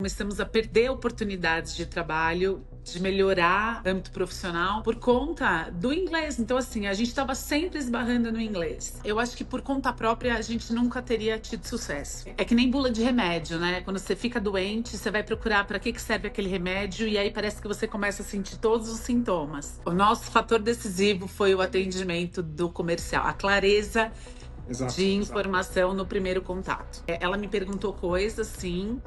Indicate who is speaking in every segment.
Speaker 1: Começamos a perder oportunidades de trabalho, de melhorar o âmbito profissional por conta do inglês. Então, assim, a gente estava sempre esbarrando no inglês. Eu acho que por conta própria a gente nunca teria tido sucesso. É que nem bula de remédio, né? Quando você fica doente, você vai procurar para que serve aquele remédio e aí parece que você começa a sentir todos os sintomas. O nosso fator decisivo foi o atendimento do comercial, a clareza de informação no primeiro contato. Ela me perguntou coisas, sim,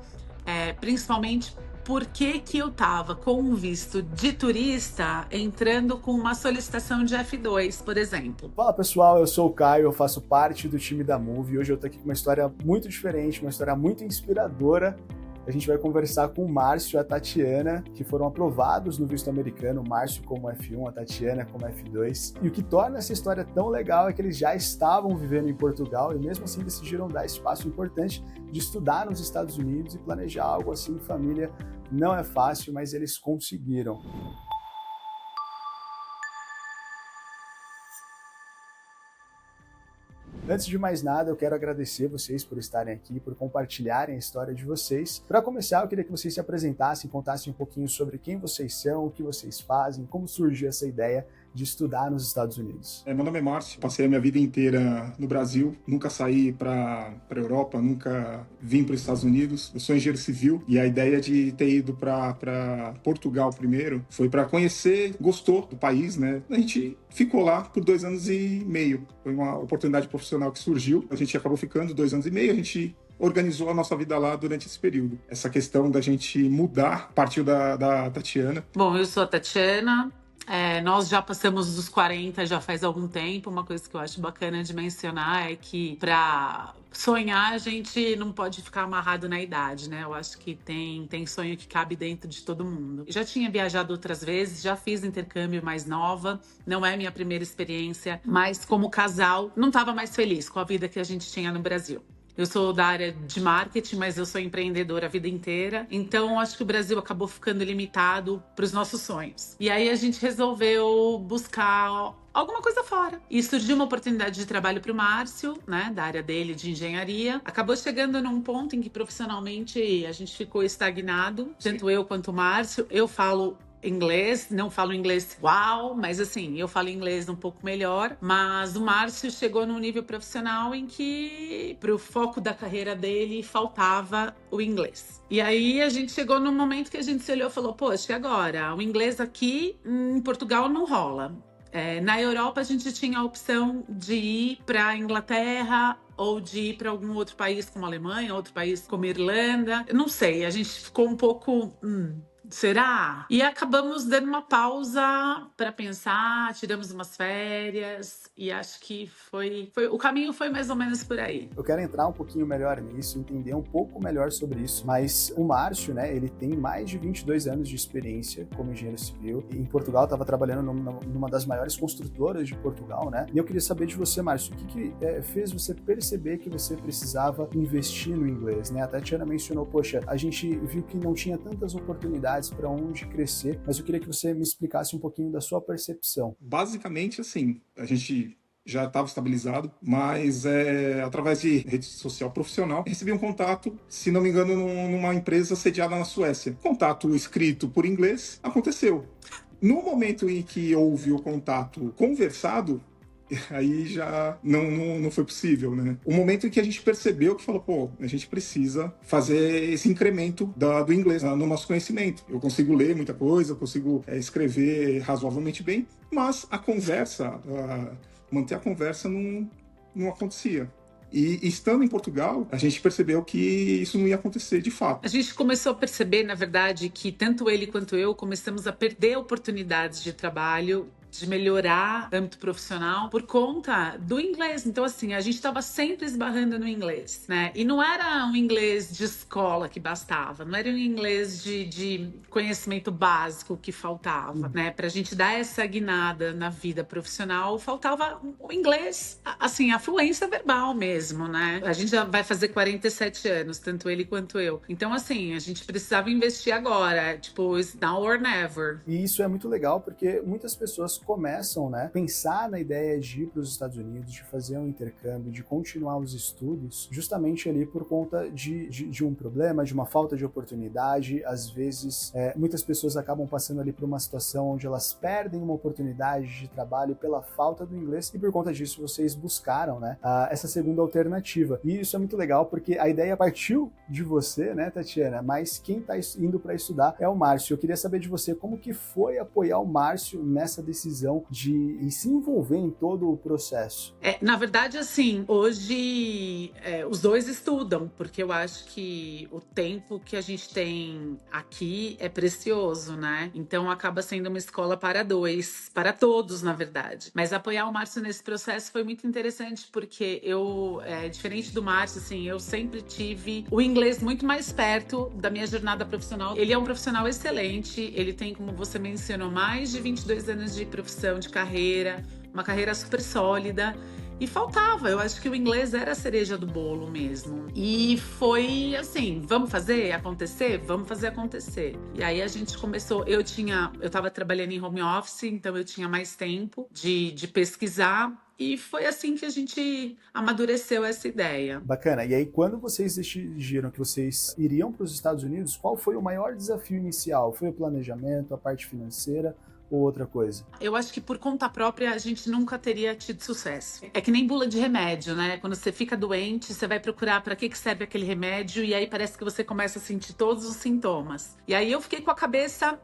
Speaker 1: principalmente por que eu estava com um visto de turista entrando com uma solicitação de F2, por exemplo.
Speaker 2: Fala pessoal, eu sou o Caio, eu faço parte do time da Move e hoje eu tô aqui com uma história muito diferente, uma história muito inspiradora. A gente vai conversar com o Márcio e a Tatiana, que foram aprovados no visto americano, o Márcio como F1, a Tatiana como F2. E o que torna essa história tão legal é que eles já estavam vivendo em Portugal e mesmo assim decidiram dar esse passo importante de estudar nos Estados Unidos e planejar algo assim em família. Não é fácil, mas eles conseguiram. Antes de mais nada, eu quero agradecer vocês por estarem aqui, por compartilharem a história de vocês. Para começar, eu queria que vocês se apresentassem, contassem um pouquinho sobre quem vocês são, o que vocês fazem, como surgiu essa ideia de estudar nos Estados Unidos.
Speaker 3: Meu nome é Márcio, passei a minha vida inteira no Brasil, nunca saí para a Europa, nunca vim para os Estados Unidos. Eu sou engenheiro civil e a ideia de ter ido para Portugal primeiro foi para conhecer, gostou do país, né? A gente ficou lá por 2 anos e meio. Foi uma oportunidade profissional que surgiu. A gente acabou ficando 2 anos e meio, a gente organizou a nossa vida lá durante esse período. Essa questão da gente mudar partiu da Tatiana.
Speaker 1: Bom, eu sou a Tatiana. Nós já passamos dos 40 já faz algum tempo. Uma coisa que eu acho bacana de mencionar é que para sonhar a gente não pode ficar amarrado na idade, né? Eu acho que tem sonho que cabe dentro de todo mundo. Já tinha viajado outras vezes, já fiz intercâmbio mais nova, não é minha primeira experiência, mas como casal não estava mais feliz com a vida que a gente tinha no Brasil. Eu sou da área de marketing, mas eu sou empreendedora a vida inteira. Então, acho que o Brasil acabou ficando limitado para os nossos sonhos. E aí a gente resolveu buscar alguma coisa fora. E surgiu uma oportunidade de trabalho para o Márcio, né, da área dele de engenharia. Acabou chegando num ponto em que profissionalmente a gente ficou estagnado, tanto eu quanto o Márcio. Eu falo inglês, não falo inglês uau, mas assim, eu falo inglês um pouco melhor, mas o Márcio chegou num nível profissional em que pro foco da carreira dele faltava o inglês. E aí a gente chegou num momento que a gente se olhou e falou, poxa, e agora? O inglês aqui em Portugal não rola. Na Europa a gente tinha a opção de ir para Inglaterra ou de ir para algum outro país como a Alemanha, outro país como a Irlanda. Eu não sei, a gente ficou um pouco... será? E acabamos dando uma pausa para pensar, tiramos umas férias e acho que o caminho foi mais ou menos por aí.
Speaker 2: Eu quero entrar um pouquinho melhor nisso, entender um pouco melhor sobre isso, mas o Márcio, né, ele tem mais de 22 anos de experiência como engenheiro civil e em Portugal estava trabalhando numa das maiores construtoras de Portugal, né? E eu queria saber de você, Márcio, o que fez você perceber que você precisava investir no inglês, né? A Tatiana mencionou, poxa, a gente viu que não tinha tantas oportunidades para onde crescer, mas eu queria que você me explicasse um pouquinho da sua percepção.
Speaker 3: Basicamente, assim, a gente já estava estabilizado, mas através de rede social profissional, recebi um contato, se não me engano, numa empresa sediada na Suécia. Contato escrito por inglês, aconteceu. No momento em que houve o contato conversado, aí já não foi possível, né? O momento em que a gente percebeu que falou, pô, a gente precisa fazer esse incremento do inglês no nosso conhecimento. Eu consigo ler muita coisa, eu consigo escrever razoavelmente bem, mas a conversa, manter a conversa não acontecia. E estando em Portugal, a gente percebeu que isso não ia acontecer de fato.
Speaker 1: A gente começou a perceber, na verdade, que tanto ele quanto eu começamos a perder oportunidades de trabalho, de melhorar o âmbito profissional por conta do inglês. Então, assim, a gente estava sempre esbarrando no inglês, né? E não era um inglês de escola que bastava, não era um inglês de conhecimento básico que faltava, né? Pra gente dar essa guinada na vida profissional, faltava o inglês, assim, a fluência verbal mesmo, né? A gente já vai fazer 47 anos, tanto ele quanto eu. Então, assim, a gente precisava investir agora, tipo, it's now or never.
Speaker 2: E isso é muito legal porque muitas pessoas começam, né, pensar na ideia de ir para os Estados Unidos, de fazer um intercâmbio, de continuar os estudos, justamente ali por conta de um problema, de uma falta de oportunidade. Às vezes, muitas pessoas acabam passando ali por uma situação onde elas perdem uma oportunidade de trabalho pela falta do inglês, e por conta disso vocês buscaram, né, essa segunda alternativa. E isso é muito legal, porque a ideia partiu de você, né, Tatiana, mas quem está indo para estudar é o Márcio. Eu queria saber de você como que foi apoiar o Márcio nessa decisão de se envolver em todo o processo.
Speaker 1: Na verdade, assim, hoje os dois estudam, porque eu acho que o tempo que a gente tem aqui é precioso, né? Então acaba sendo uma escola para dois, para todos, na verdade. Mas apoiar o Márcio nesse processo foi muito interessante, porque diferente do Márcio, assim, eu sempre tive o inglês muito mais perto da minha jornada profissional. Ele é um profissional excelente, ele tem, como você mencionou, mais de 22 anos de profissão, de carreira, uma carreira super sólida. E faltava, eu acho que o inglês era a cereja do bolo mesmo. E foi assim, vamos fazer acontecer? Vamos fazer acontecer. E aí a gente começou, eu tava trabalhando em home office, então eu tinha mais tempo de pesquisar. E foi assim que a gente amadureceu essa ideia.
Speaker 2: Bacana. E aí, quando vocês decidiram que vocês iriam para os Estados Unidos, qual foi o maior desafio inicial? Foi o planejamento, a parte financeira ou outra coisa?
Speaker 1: Eu acho que por conta própria a gente nunca teria tido sucesso. É que nem bula de remédio, né? Quando você fica doente, você vai procurar para que serve aquele remédio e aí parece que você começa a sentir todos os sintomas. E aí eu fiquei com a cabeça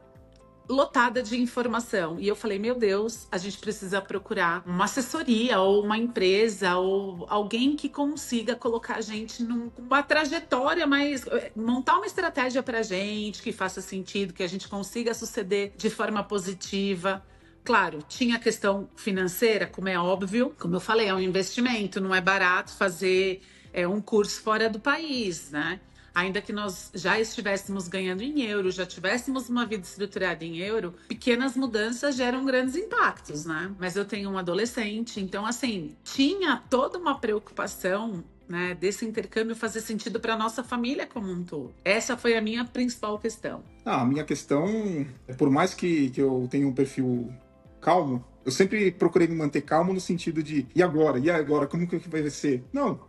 Speaker 1: lotada de informação. E eu falei, meu Deus, a gente precisa procurar uma assessoria ou uma empresa ou alguém que consiga colocar a gente numa trajetória, mas montar uma estratégia pra gente que faça sentido, que a gente consiga suceder de forma positiva. Claro, tinha a questão financeira, como é óbvio. Como eu falei, é um investimento, não é barato fazer um curso fora do país, né? Ainda que nós já estivéssemos ganhando em euro, já tivéssemos uma vida estruturada em euro, pequenas mudanças geram grandes impactos, né? Mas eu tenho um adolescente, então, assim, tinha toda uma preocupação, né, desse intercâmbio fazer sentido para nossa família como um todo. Essa foi a minha principal questão.
Speaker 3: A minha questão, por mais que eu tenha um perfil calmo, eu sempre procurei me manter calmo no sentido de, e agora? E agora? Como que vai ser? Não.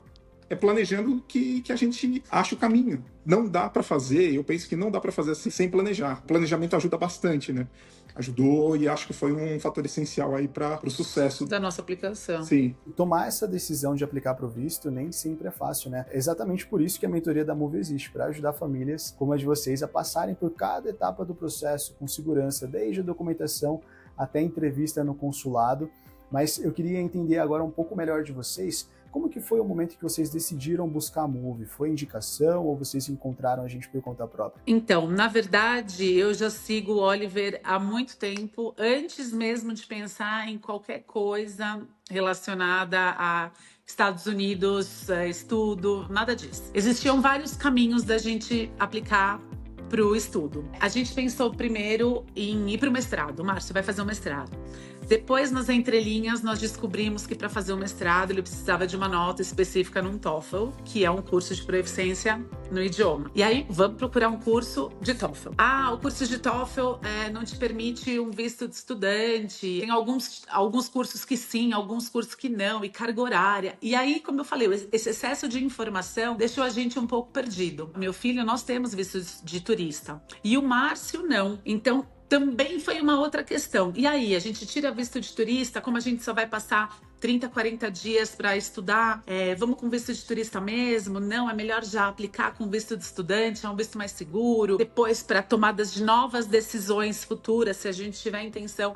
Speaker 3: É planejando que a gente acha o caminho. Não dá para fazer, eu penso que não dá para fazer assim sem planejar. O planejamento ajuda bastante, né? Ajudou e acho que foi um fator essencial aí para o sucesso
Speaker 1: da nossa aplicação.
Speaker 3: Sim.
Speaker 2: Tomar essa decisão de aplicar para o visto nem sempre é fácil, né? É exatamente por isso que a mentoria da Move existe, para ajudar famílias como a de vocês a passarem por cada etapa do processo com segurança, desde a documentação até a entrevista no consulado. Mas eu queria entender agora um pouco melhor de vocês. Como que foi o momento que vocês decidiram buscar a Move? Foi indicação ou vocês encontraram a gente por conta própria?
Speaker 1: Então, na verdade, eu já sigo o Oliver há muito tempo, antes mesmo de pensar em qualquer coisa relacionada a Estados Unidos, estudo, nada disso. Existiam vários caminhos da gente aplicar para o estudo. A gente pensou primeiro em ir para o mestrado. O Márcio vai fazer um mestrado. Depois, nas entrelinhas, nós descobrimos que para fazer o mestrado ele precisava de uma nota específica num TOEFL, que é um curso de proficiência no idioma. E aí, vamos procurar um curso de TOEFL. O curso de TOEFL não te permite um visto de estudante. Tem alguns cursos que sim, alguns cursos que não, e carga horária. E aí, como eu falei, esse excesso de informação deixou a gente um pouco perdido. Meu filho, nós temos visto de turista. E o Márcio, não. Então, também foi uma outra questão. E aí, a gente tira visto de turista, como a gente só vai passar 30, 40 dias para estudar, vamos com visto de turista mesmo? Não, é melhor já aplicar com visto de estudante, é um visto mais seguro. Depois, para tomadas de novas decisões futuras, se a gente tiver a intenção,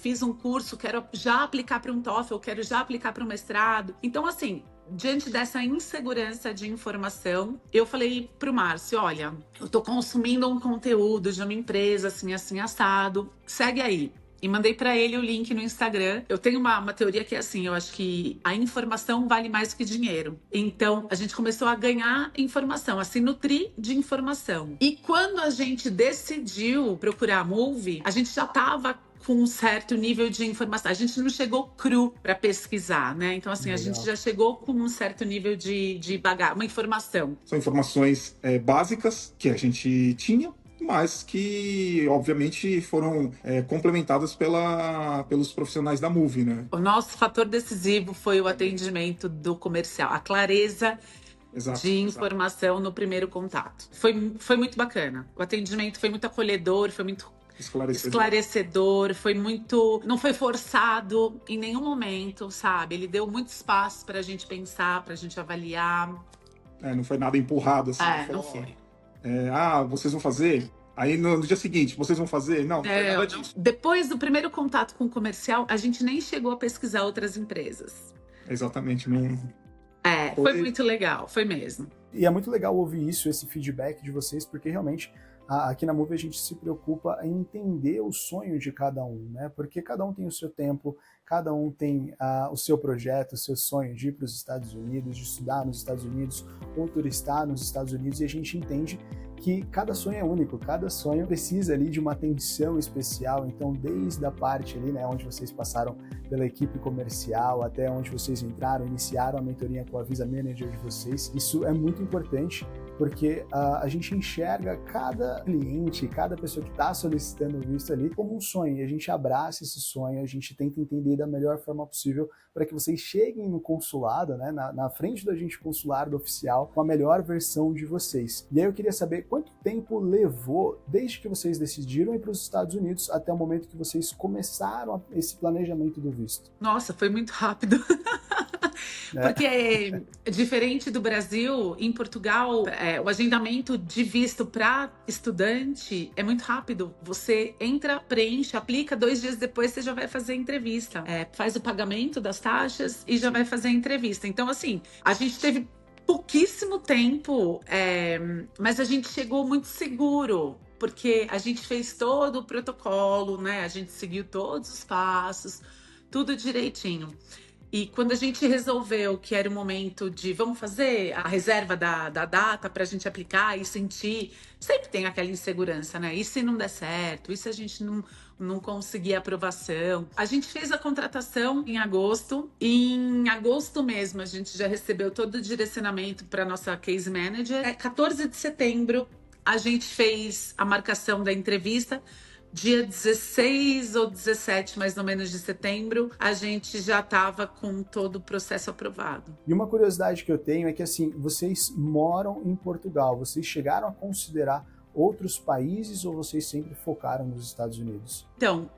Speaker 1: fiz um curso, quero já aplicar para um TOEFL, quero já aplicar para um mestrado. Então, assim, diante dessa insegurança de informação, eu falei pro Márcio, olha, eu tô consumindo um conteúdo de uma empresa assim, assim, assado, segue aí. E mandei para ele o link no Instagram. Eu tenho uma teoria que é assim, eu acho que a informação vale mais do que dinheiro. Então, a gente começou a ganhar informação, a se nutrir de informação. E quando a gente decidiu procurar a Move, a gente já tava com um certo nível de informação. A gente não chegou cru para pesquisar, né? Então, assim, a gente já chegou com um certo nível de bagagem, uma informação.
Speaker 3: São informações básicas que a gente tinha, mas que, obviamente, foram complementadas pelos profissionais da Moove, né?
Speaker 1: O nosso fator decisivo foi o atendimento do comercial, a clareza
Speaker 3: Exato,
Speaker 1: de
Speaker 3: exato.
Speaker 1: informação no primeiro contato. Foi muito bacana. O atendimento foi muito acolhedor, foi muito esclarecedor, foi muito. Não foi forçado em nenhum momento, sabe? Ele deu muito espaço para a gente pensar, para a gente avaliar.
Speaker 3: Não foi nada empurrado assim.
Speaker 1: Não foi.
Speaker 3: Vocês vão fazer? Aí no dia seguinte, vocês vão fazer? Não foi nada disso.
Speaker 1: Depois do primeiro contato com o comercial, a gente nem chegou a pesquisar outras empresas.
Speaker 3: Exatamente. Não...
Speaker 1: Foi muito legal, foi mesmo.
Speaker 2: E é muito legal ouvir isso, esse feedback de vocês, porque realmente aqui na Moove a gente se preocupa em entender o sonho de cada um, né? Porque cada um tem o seu tempo, cada um tem o seu projeto, o seu sonho de ir para os Estados Unidos, de estudar nos Estados Unidos ou turistar nos Estados Unidos, e a gente entende que cada sonho é único, cada sonho precisa ali de uma atenção especial. Então, desde a parte ali, né, onde vocês passaram pela equipe comercial, até onde vocês entraram, iniciaram a mentoria com a Visa Manager de vocês, isso é muito importante, porque a gente enxerga cada cliente, cada pessoa que está solicitando o visto ali como um sonho, e a gente abraça esse sonho, a gente tenta entender da melhor forma possível para que vocês cheguem no consulado, né, na frente do agente consular, do oficial, com a melhor versão de vocês. E aí eu queria saber quanto tempo levou desde que vocês decidiram ir para os Estados Unidos até o momento que vocês começaram esse planejamento do visto.
Speaker 1: Nossa, foi muito rápido. Porque, diferente do Brasil, em Portugal, o agendamento de visto para estudante é muito rápido. Você entra, preenche, aplica, 2 dias depois você já vai fazer a entrevista. Faz o pagamento das taxas e já vai fazer a entrevista. Então, assim, a gente teve pouquíssimo tempo, mas a gente chegou muito seguro. Porque a gente fez todo o protocolo, né? A gente seguiu todos os passos, tudo direitinho. E quando a gente resolveu que era o momento de vamos fazer a reserva da data para a gente aplicar e sentir, sempre tem aquela insegurança, né? E se não der certo? E se a gente não conseguir a aprovação? A gente fez a contratação em agosto, e em agosto mesmo a gente já recebeu todo o direcionamento para nossa case manager. 14 de setembro a gente fez a marcação da entrevista. Dia 16 ou 17, mais ou menos, de setembro, a gente já estava com todo o processo aprovado.
Speaker 2: E uma curiosidade que eu tenho é que, assim, vocês moram em Portugal, vocês chegaram a considerar outros países ou vocês sempre focaram nos Estados Unidos?
Speaker 1: Então,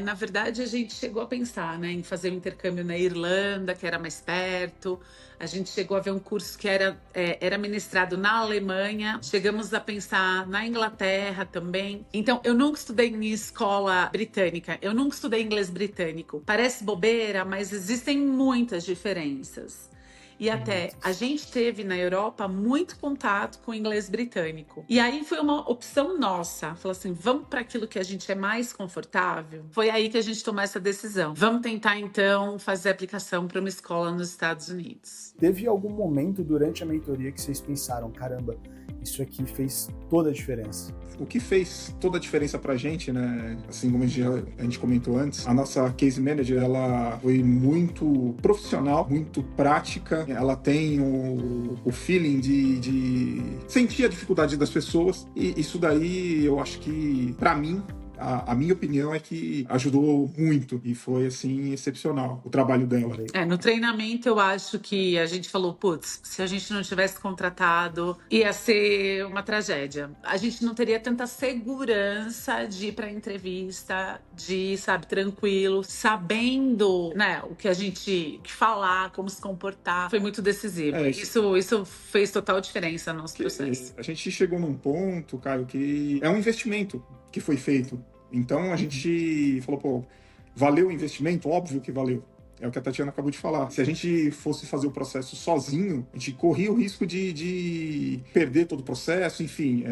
Speaker 1: na verdade, a gente chegou a pensar, né, em fazer um intercâmbio na Irlanda, que era mais perto. A gente chegou a ver um curso que era ministrado na Alemanha. Chegamos a pensar na Inglaterra também. Então, eu nunca estudei em escola britânica. Eu nunca estudei inglês britânico. Parece bobeira, mas existem muitas diferenças. E até a gente teve na Europa muito contato com o inglês britânico. E aí foi uma opção nossa. Falou assim, vamos para aquilo que a gente é mais confortável? Foi aí que a gente tomou essa decisão. Vamos tentar, então, fazer a aplicação para uma escola nos Estados Unidos.
Speaker 2: Teve algum momento durante a mentoria que vocês pensaram, caramba, isso aqui fez toda a diferença?
Speaker 3: O que fez toda a diferença pra gente, né? Assim como a gente comentou antes, a nossa case manager, ela foi muito profissional, muito prática. Ela tem o feeling de sentir a dificuldade das pessoas. E isso daí, eu acho que, pra mim, a minha opinião é que ajudou muito e foi, assim, excepcional o trabalho dela.
Speaker 1: No treinamento eu acho que a gente falou, putz, se a gente não tivesse contratado, ia ser uma tragédia. A gente não teria tanta segurança de ir pra entrevista, de ir, sabe, tranquilo, sabendo, né, o que a gente falar, como se comportar. Foi muito decisivo. Isso fez total diferença no nosso processo.
Speaker 3: A gente chegou num ponto, Caio, que é um investimento que foi feito. Então a gente falou, valeu o investimento? Óbvio que valeu. É o que a Tatiana acabou de falar. Se a gente fosse fazer o processo sozinho, a gente corria o risco de perder todo o processo, enfim,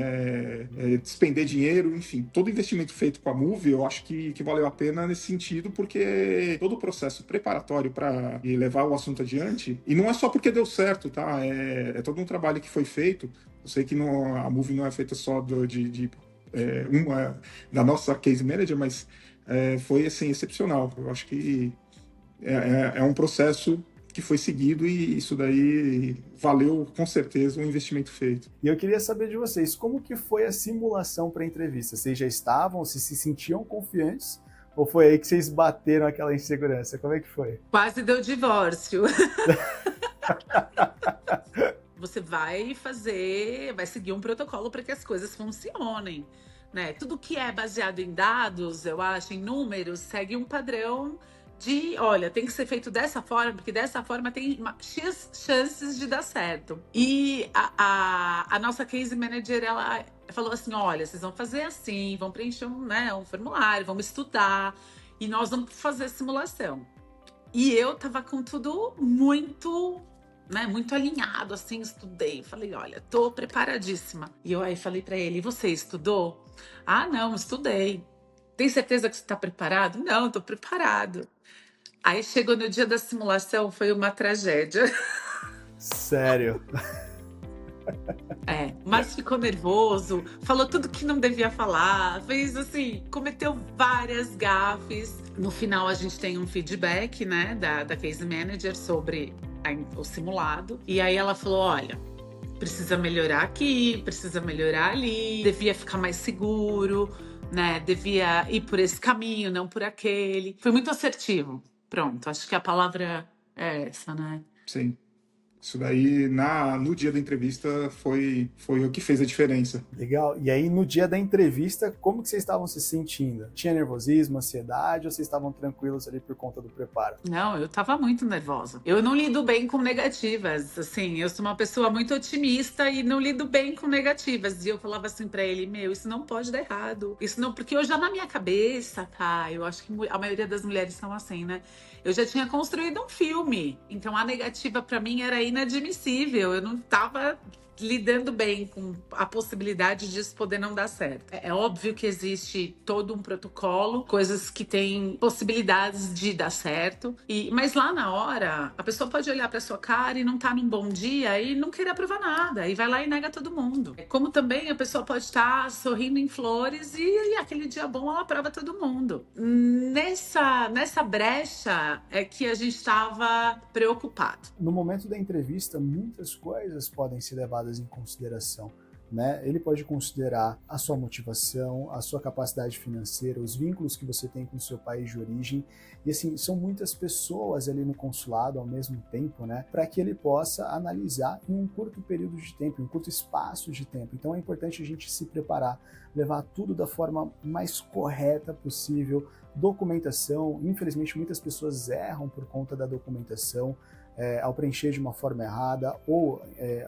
Speaker 3: despender dinheiro, enfim. Todo investimento feito com a Moove, eu acho que valeu a pena nesse sentido, porque todo o processo preparatório para levar o assunto adiante, e não é só porque deu certo, tá? É todo um trabalho que foi feito. Eu sei que a Moove não é feita só da nossa case manager, mas foi assim, excepcional. Eu acho que é um processo que foi seguido e isso daí valeu com certeza o investimento feito.
Speaker 2: E eu queria saber de vocês, como que foi a simulação para a entrevista? Vocês já estavam, se sentiam confiantes? Ou foi aí que vocês bateram aquela insegurança? Como é que foi?
Speaker 1: Quase deu divórcio. Você vai seguir um protocolo para que as coisas funcionem, né? Tudo que é baseado em dados, eu acho, em números, segue um padrão de, olha, tem que ser feito dessa forma, porque dessa forma tem X chances de dar certo. E a nossa case manager, ela falou assim, olha, vocês vão fazer assim, vão preencher um formulário, vamos estudar, e nós vamos fazer simulação. E eu tava com tudo muito alinhado, assim, estudei. Falei, olha, tô preparadíssima. E eu aí falei pra ele, você estudou? Ah, não, estudei. Tem certeza que você tá preparado? Não, tô preparado. Aí chegou no dia da simulação, foi uma tragédia.
Speaker 2: Sério?
Speaker 1: O Márcio ficou nervoso, falou tudo que não devia falar, fez assim, cometeu várias gafes. No final a gente tem um feedback, né, da case manager sobre o simulado. E aí ela falou, olha, precisa melhorar aqui, precisa melhorar ali, devia ficar mais seguro, né, devia ir por esse caminho, não por aquele. Foi muito assertivo. Pronto, acho que a palavra é essa, né?
Speaker 3: Sim. Isso daí, no dia da entrevista, foi o que fez a diferença.
Speaker 2: Legal. E aí, no dia da entrevista, como que vocês estavam se sentindo? Tinha nervosismo, ansiedade, ou vocês estavam tranquilos ali por conta do preparo?
Speaker 1: Não, eu tava muito nervosa. Eu não lido bem com negativas, assim, eu sou uma pessoa muito otimista e não lido bem com negativas. E eu falava assim pra ele, isso não pode dar errado. Isso não, porque eu já na minha cabeça, tá, eu acho que a maioria das mulheres são assim, né? Eu já tinha construído um filme, então a negativa pra mim era inadmissível. Eu não tava lidando bem com a possibilidade disso poder não dar certo. É óbvio que existe todo um protocolo, coisas que têm possibilidades de dar certo. Mas lá na hora, a pessoa pode olhar pra sua cara e não tá num bom dia e não querer aprovar nada. E vai lá e nega todo mundo. Como também a pessoa pode estar sorrindo em flores e aquele dia bom ela aprova todo mundo. Nessa brecha é que a gente estava preocupado.
Speaker 2: No momento da entrevista, muitas coisas podem ser levadas em consideração, né? Ele pode considerar a sua motivação, a sua capacidade financeira, os vínculos que você tem com o seu país de origem. E assim, são muitas pessoas ali no consulado ao mesmo tempo, né? Para que ele possa analisar em um curto período de tempo, em um curto espaço de tempo. Então é importante a gente se preparar, levar tudo da forma mais correta possível. Documentação, infelizmente muitas pessoas erram por conta da documentação, ao preencher de uma forma errada ou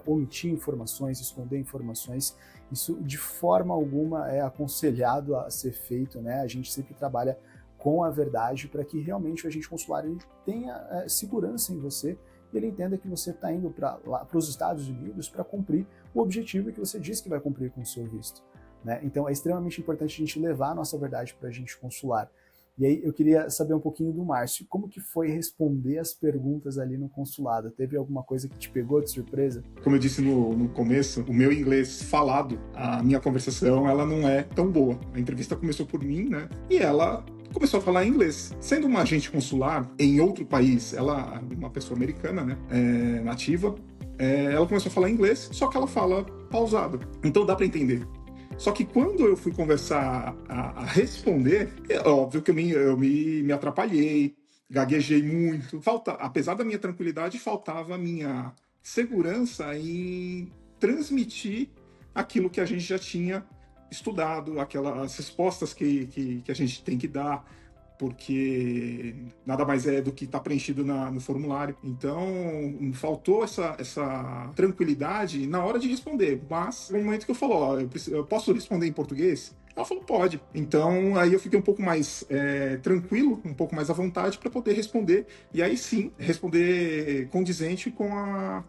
Speaker 2: omitir informações, esconder informações. Isso de forma alguma é aconselhado a ser feito, né? A gente sempre trabalha com a verdade para que realmente o agente consular ele tenha segurança em você e ele entenda que você está indo para os Estados Unidos para cumprir o objetivo que você disse que vai cumprir com o seu visto, né? Então é extremamente importante a gente levar a nossa verdade para o agente consular. E aí eu queria saber um pouquinho do Márcio, como que foi responder as perguntas ali no consulado? Teve alguma coisa que te pegou de surpresa?
Speaker 3: Como eu disse no começo, o meu inglês falado, a minha conversação, ela não é tão boa. A entrevista começou por mim, né? E ela começou a falar inglês. Sendo uma agente consular em outro país, ela é uma pessoa americana, né? Nativa, ela começou a falar inglês, só que ela fala pausado. Então dá para entender. Só que quando eu fui conversar a responder, é óbvio que eu me atrapalhei, gaguejei muito. Apesar da minha tranquilidade, faltava a minha segurança em transmitir aquilo que a gente já tinha estudado, aquelas respostas que a gente tem que dar, porque nada mais é do que está preenchido no formulário. Então, faltou essa tranquilidade na hora de responder. Mas, no momento que eu falo, eu posso responder em português? Ela falou, pode. Então, aí eu fiquei um pouco mais tranquilo, um pouco mais à vontade para poder responder. E aí sim, responder condizente com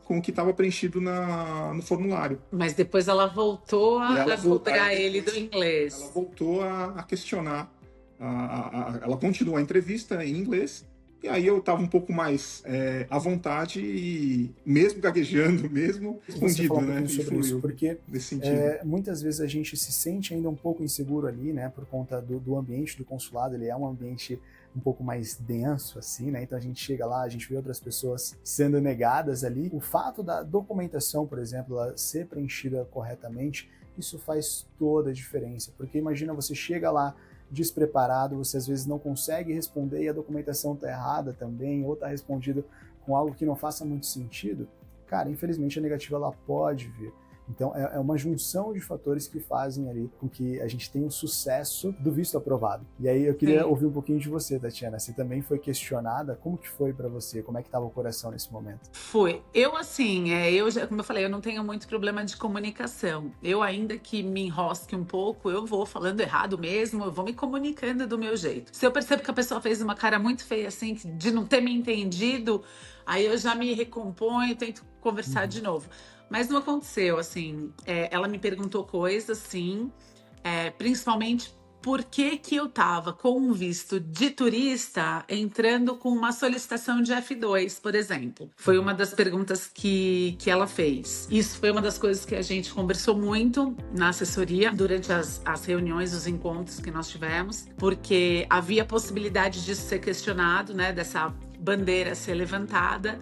Speaker 3: o que estava preenchido no formulário.
Speaker 1: Mas depois ela voltou a cobrar ele do inglês.
Speaker 3: Ela voltou a questionar. Ela continuou a entrevista em inglês E aí eu estava um pouco mais à vontade e mesmo gaguejando, mesmo
Speaker 2: Você falou
Speaker 3: escondido,
Speaker 2: um
Speaker 3: né?
Speaker 2: pouquinho
Speaker 3: E
Speaker 2: sobre isso,
Speaker 3: fluiu
Speaker 2: porque
Speaker 3: nesse sentido.
Speaker 2: muitas vezes a gente se sente ainda um pouco inseguro ali, né, por conta do ambiente do consulado. Ele é um ambiente um pouco mais denso, assim, né? Então a gente chega lá, a gente vê outras pessoas sendo negadas ali. O fato da documentação, por exemplo, ela ser preenchida corretamente, isso faz toda a diferença, porque imagina, você chega lá despreparado, você às vezes não consegue responder e a documentação está errada também, ou está respondido com algo que não faça muito sentido. Cara, infelizmente a negativa ela pode vir. Então é uma junção de fatores que fazem ali com que a gente tenha um sucesso do visto aprovado. E aí eu queria ouvir um pouquinho de você, Tatiana. Você também foi questionada? Como que foi para você? Como é que estava o coração nesse momento?
Speaker 1: Foi. Como eu falei, eu não tenho muito problema de comunicação. Eu, ainda que me enrosque um pouco, eu vou falando errado mesmo, eu vou me comunicando do meu jeito. Se eu percebo que a pessoa fez uma cara muito feia, assim, de não ter me entendido, aí eu já me recomponho, tento conversar de novo. Mas não aconteceu, assim. Ela me perguntou coisas, sim, principalmente por que eu tava com um visto de turista entrando com uma solicitação de F2, por exemplo. Foi uma das perguntas que ela fez. Isso foi uma das coisas que a gente conversou muito na assessoria durante as reuniões, os encontros que nós tivemos, porque havia a possibilidade disso ser questionado, né, dessa bandeira ser levantada.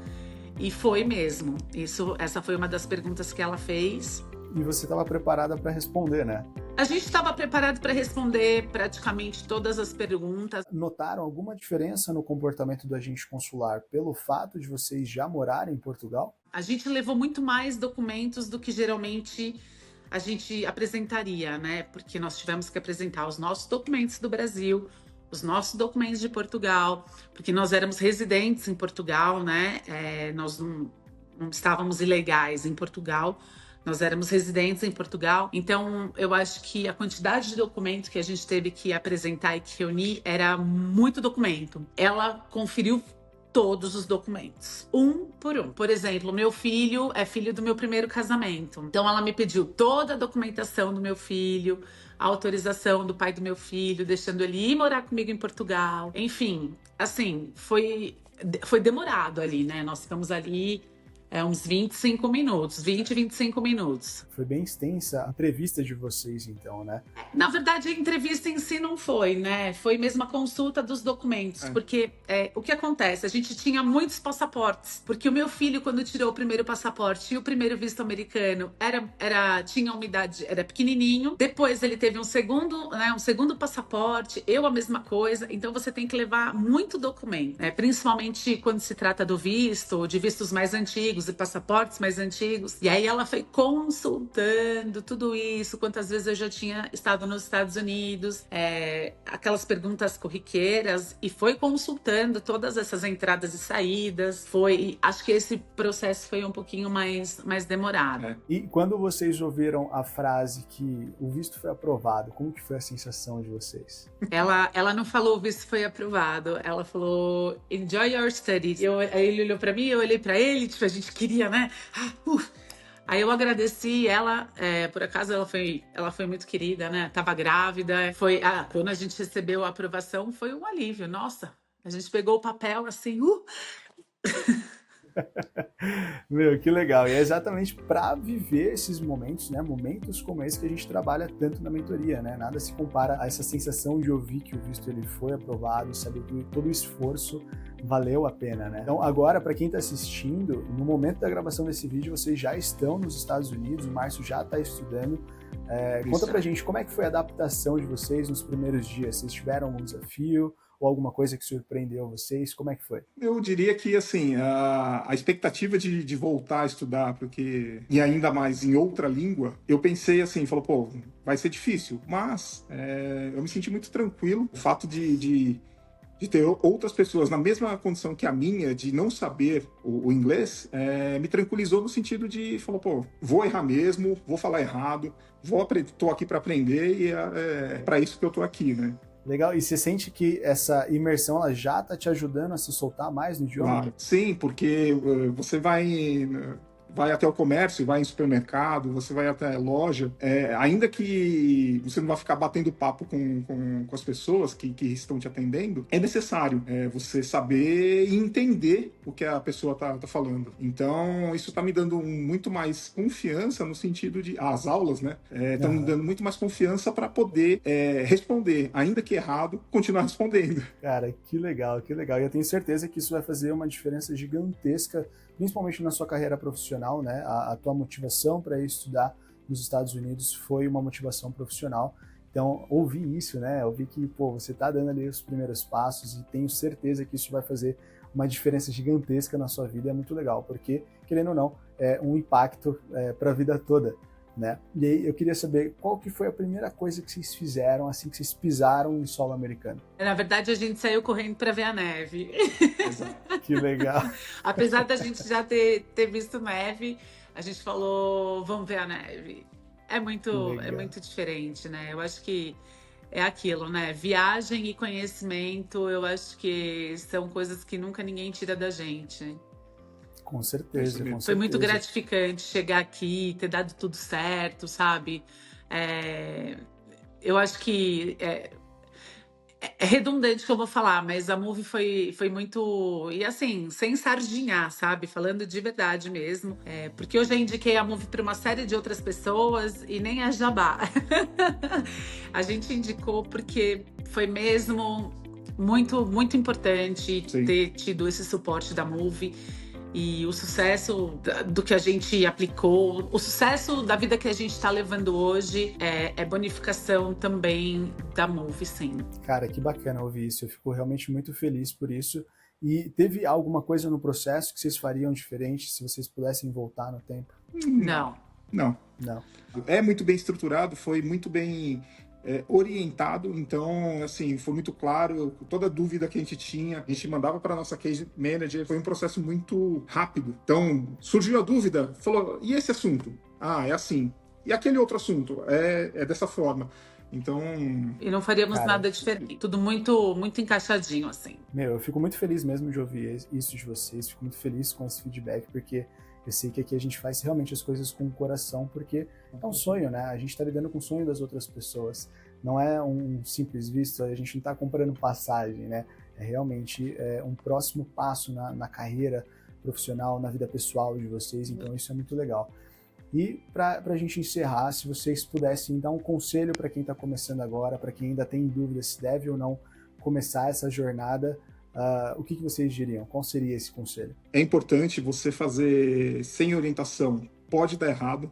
Speaker 1: E foi mesmo. Essa foi uma das perguntas que ela fez.
Speaker 2: E você estava preparada para responder, né?
Speaker 1: A gente estava preparado para responder praticamente todas as perguntas.
Speaker 2: Notaram alguma diferença no comportamento do agente consular pelo fato de vocês já morarem em Portugal?
Speaker 1: A gente levou muito mais documentos do que geralmente a gente apresentaria, né? Porque nós tivemos que apresentar os nossos documentos do Brasil, os nossos documentos de Portugal, porque nós éramos residentes em Portugal, né? Nós não estávamos ilegais em Portugal, nós éramos residentes em Portugal. Então, eu acho que a quantidade de documentos que a gente teve que apresentar e que reunir era muito documento. Ela conferiu todos os documentos, um por um. Por exemplo, meu filho é filho do meu primeiro casamento. Então, ela me pediu toda a documentação do meu filho, a autorização do pai do meu filho, deixando ele ir morar comigo em Portugal. Enfim, assim, foi demorado ali, né? Nós ficamos ali uns 25 minutos, 25 minutos.
Speaker 2: Foi bem extensa a entrevista de vocês, então, né?
Speaker 1: Na verdade, a entrevista em si não foi, né? Foi mesmo a consulta dos documentos. Porque o que acontece? A gente tinha muitos passaportes. Porque o meu filho, quando tirou o primeiro passaporte e o primeiro visto americano, tinha uma idade, era pequenininho. Depois ele teve um segundo passaporte, eu a mesma coisa. Então você tem que levar muito documento, né? Principalmente quando se trata do visto, de vistos mais antigos e passaportes mais antigos. E aí ela foi consultando tudo isso, quantas vezes eu já tinha estado nos Estados Unidos, aquelas perguntas corriqueiras, e foi consultando todas essas entradas e saídas. Acho que esse processo foi um pouquinho mais demorado.
Speaker 2: E quando vocês ouviram a frase que o visto foi aprovado, como que foi a sensação de vocês?
Speaker 1: Ela não falou o visto foi aprovado, ela falou enjoy your studies. Aí ele olhou pra mim, eu olhei pra ele, tipo, a gente queria, né? Aí eu agradeci ela, por acaso ela foi muito querida, né? Tava grávida. Quando a gente recebeu a aprovação, foi um alívio. Nossa, a gente pegou o papel assim,
Speaker 2: Meu, que legal. E é exatamente para viver esses momentos, né? Momentos como esse que a gente trabalha tanto na mentoria, né? Nada se compara a essa sensação de ouvir que o visto ele foi aprovado e saber que todo o esforço valeu a pena, né? Então, agora, para quem está assistindo, no momento da gravação desse vídeo, vocês já estão nos Estados Unidos, o Márcio já está estudando. Conta pra gente como é que foi a adaptação de vocês nos primeiros dias. Vocês tiveram algum desafio ou alguma coisa que surpreendeu vocês? Como é que foi?
Speaker 3: Eu diria que, assim, a expectativa de voltar a estudar, e ainda mais em outra língua, eu pensei assim, pô, vai ser difícil, mas eu me senti muito tranquilo. O fato de ter outras pessoas na mesma condição que a minha, de não saber o inglês, me tranquilizou no sentido de, pô, vou errar mesmo, vou falar errado, tô aqui para aprender e é para isso que eu tô aqui, né?
Speaker 2: Legal, e você sente que essa imersão ela já está te ajudando a se soltar mais no idioma?
Speaker 3: Claro, sim, porque você vai vai até o comércio, vai em supermercado, você vai até a loja, ainda que você não vai ficar batendo papo com as pessoas que estão te atendendo, é necessário você saber e entender o que a pessoa tá falando. Então, isso tá me dando muito mais confiança no sentido de... As aulas, né? Estão me dando muito mais confiança para poder responder, ainda que errado, continuar respondendo.
Speaker 2: Cara, que legal, que legal. E eu tenho certeza que isso vai fazer uma diferença gigantesca, principalmente na sua carreira profissional, né? A tua motivação para ir estudar nos Estados Unidos foi uma motivação profissional. Então, ouvir isso, né? Ouvir que, pô, você tá dando ali os primeiros passos e tenho certeza que isso vai fazer uma diferença gigantesca na sua vida, é muito legal, porque, querendo ou não, é um impacto para a vida toda, né? E aí eu queria saber qual que foi a primeira coisa que vocês fizeram assim que vocês pisaram em solo americano.
Speaker 1: Na verdade, a gente saiu correndo para ver a neve.
Speaker 2: Que legal.
Speaker 1: Apesar da gente já ter visto neve, a gente falou, vamos ver a neve. É muito diferente, né? Eu acho que é aquilo, né? Viagem e conhecimento, eu acho que são coisas que nunca ninguém tira da gente.
Speaker 2: Com certeza, com certeza.
Speaker 1: Foi muito gratificante chegar aqui, ter dado tudo certo, sabe? Eu acho que é redundante o que eu vou falar, mas a Move foi muito... E assim, sem sardinhar, sabe? Falando de verdade mesmo. Porque eu já indiquei a Move para uma série de outras pessoas e nem a jabá. A gente indicou porque foi mesmo muito, muito importante ter tido esse suporte da Move. E o sucesso do que a gente aplicou, o sucesso da vida que a gente está levando hoje é bonificação também da Move, sim.
Speaker 2: Cara, que bacana ouvir isso. Eu fico realmente muito feliz por isso. E teve alguma coisa no processo que vocês fariam diferente se vocês pudessem voltar no tempo?
Speaker 1: Não.
Speaker 3: É muito bem estruturado, foi muito bem... orientado, então, assim, foi muito claro, toda dúvida que a gente tinha, a gente mandava para nossa case manager, foi um processo muito rápido. Então, surgiu a dúvida, falou, e esse assunto? Ah, é assim. E aquele outro assunto? É dessa forma. Então...
Speaker 1: E não faríamos nada diferente. Tudo muito, muito encaixadinho, assim.
Speaker 2: Eu fico muito feliz mesmo de ouvir isso de vocês, fico muito feliz com esse feedback, porque eu sei que aqui a gente faz realmente as coisas com o coração, porque é um sonho, né? A gente está lidando com o sonho das outras pessoas. Não é um simples visto, a gente não está comprando passagem, né? É realmente um próximo passo na carreira profissional, na vida pessoal de vocês, então isso é muito legal. E para a gente encerrar, se vocês pudessem dar um conselho para quem está começando agora, para quem ainda tem dúvida se deve ou não começar essa jornada, o que vocês diriam? Qual seria esse conselho?
Speaker 3: É importante você fazer sem orientação. Pode dar errado.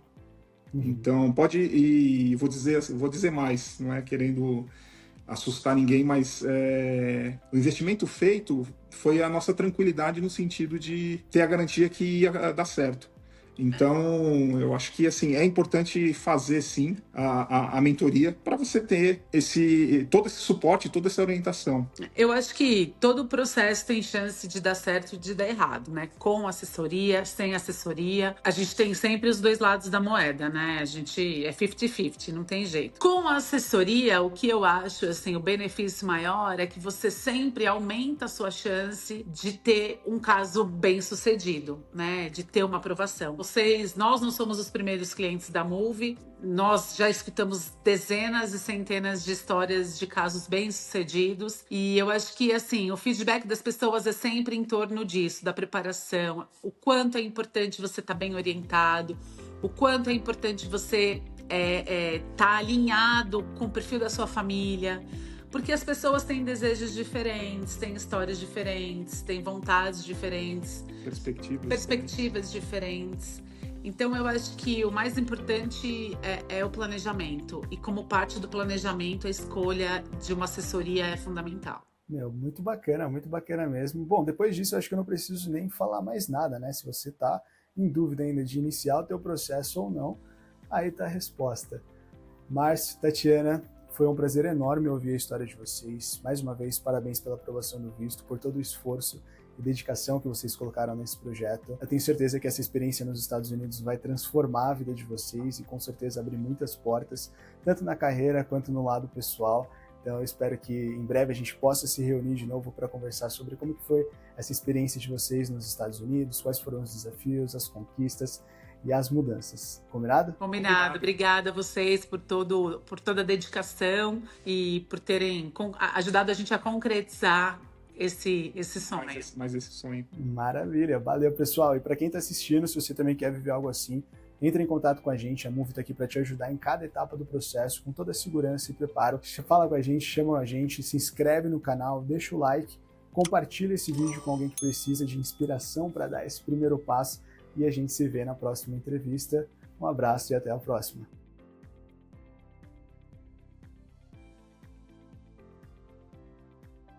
Speaker 3: Então, pode... E vou dizer mais, não é querendo assustar ninguém, mas o investimento feito foi a nossa tranquilidade no sentido de ter a garantia que ia dar certo. Então, eu acho que assim, é importante fazer sim a mentoria para você ter todo esse suporte, toda essa orientação.
Speaker 1: Eu acho que todo o processo tem chance de dar certo e de dar errado, né? Com assessoria, sem assessoria. A gente tem sempre os dois lados da moeda, né? A gente é 50-50, não tem jeito. Com a assessoria, o que eu acho, assim, o benefício maior é que você sempre aumenta a sua chance de ter um caso bem sucedido, né? De ter uma aprovação. Nós não somos os primeiros clientes da Move, nós já escutamos dezenas e centenas de histórias de casos bem-sucedidos e eu acho que, assim, o feedback das pessoas é sempre em torno disso, da preparação, o quanto é importante você estar bem orientado, o quanto é importante você estar alinhado com o perfil da sua família, porque as pessoas têm desejos diferentes, têm histórias diferentes, têm vontades diferentes, perspectivas diferentes. Então, eu acho que o mais importante é o planejamento. E como parte do planejamento, a escolha de uma assessoria é fundamental.
Speaker 2: Muito bacana mesmo. Bom, depois disso, eu acho que eu não preciso nem falar mais nada, né? Se você está em dúvida ainda de iniciar o teu processo ou não, aí está a resposta. Márcio, Tatiana, foi um prazer enorme ouvir a história de vocês. Mais uma vez, parabéns pela aprovação do visto, por todo o esforço e dedicação que vocês colocaram nesse projeto. Eu tenho certeza que essa experiência nos Estados Unidos vai transformar a vida de vocês e com certeza abrir muitas portas, tanto na carreira quanto no lado pessoal. Então eu espero que em breve a gente possa se reunir de novo para conversar sobre como que foi essa experiência de vocês nos Estados Unidos, quais foram os desafios, as conquistas e as mudanças. Combinado?
Speaker 1: Combinado. Obrigada a vocês por toda a dedicação e por terem ajudado a gente a concretizar esse sonho.
Speaker 3: Mais esse sonho.
Speaker 2: Maravilha. Valeu, pessoal. E para quem está assistindo, se você também quer viver algo assim, entre em contato com a gente. A Move está aqui para te ajudar em cada etapa do processo, com toda a segurança e preparo. Fala com a gente, chama a gente, se inscreve no canal, deixa o like, compartilha esse vídeo com alguém que precisa de inspiração para dar esse primeiro passo e a gente se vê na próxima entrevista. Um abraço e até a próxima.